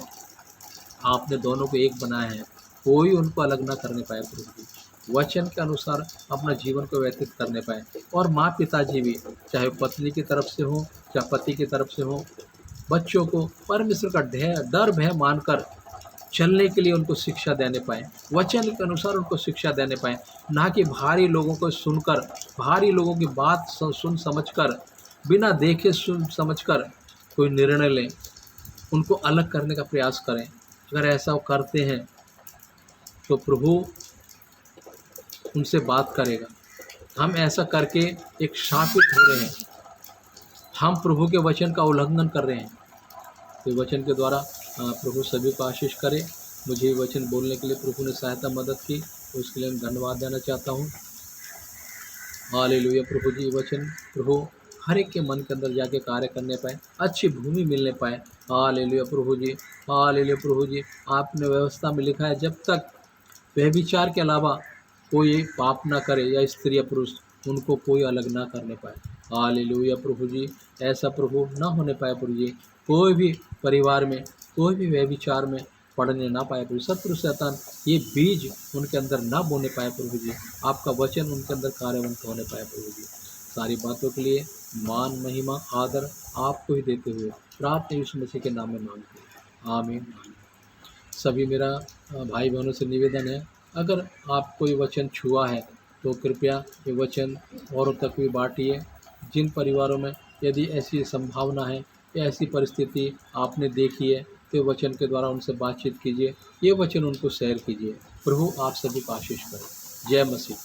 आपने दोनों को एक बनाया है, कोई उनको अलग ना करने पाए प्रभु जी, वचन के अनुसार अपना जीवन को व्यतीत करने पाए। और माँ पिताजी भी, चाहे पत्नी की तरफ से हो चाहे पति की तरफ से हो, बच्चों को परमेश्वर का डर भय मानकर चलने के लिए उनको शिक्षा देने पाए, वचन के अनुसार उनको शिक्षा देने पाए, ना कि भारी लोगों को सुनकर, भारी लोगों की बात सुन समझकर, बिना देखे सुन समझकर कोई निर्णय लें, उनको अलग करने का प्रयास करें। अगर ऐसा वो करते हैं तो प्रभु उनसे बात करेगा। हम ऐसा करके एक शापित हो रहे हैं, हम प्रभु के वचन का उल्लंघन कर रहे हैं। तो वचन के द्वारा प्रभु सभी को आशीष करे। मुझे वचन बोलने के लिए प्रभु ने सहायता मदद की, तो उसके लिए मैं धन्यवाद देना चाहता हूँ। हालेलुया प्रभु जी, वचन प्रभु हर एक के मन के अंदर जाके कार्य करने पाए, अच्छी भूमि मिलने पाए। हालेलुया प्रभु जी, हालेलुया प्रभु जी। आपने व्यवस्था में लिखा है, जब तक व्यभिचार के अलावा कोई पाप ना करे, या स्त्री या पुरुष, उनको कोई अलग ना करने पाए। हालेलुया प्रभु जी, ऐसा प्रभु ना होने पाए प्रभु जी, कोई भी परिवार में कोई भी व्यभिचार में पड़ने ना पाए प्रभु। शत्रु शैतान ये बीज उनके अंदर ना बोने पाए प्रभु जी, आपका वचन उनके अंदर कार्यवंत होने पाए प्रभु जी। सारी बातों के लिए मान महिमा आदर आपको ही देते हुए प्रार्थना यीशु मसीह के नाम में मांगते हैं, आमीन। सभी मेरा भाई बहनों से निवेदन है, अगर आपको ये वचन छुआ है तो कृपया ये वचन औरों तक भी बांटिए। जिन परिवारों में यदि ऐसी संभावना है या ऐसी परिस्थिति आपने देखी है, तो वचन के द्वारा उनसे बातचीत कीजिए, ये वचन उनको शेयर कीजिए। प्रभु आप सभी को आशीष करें। जय मसीह।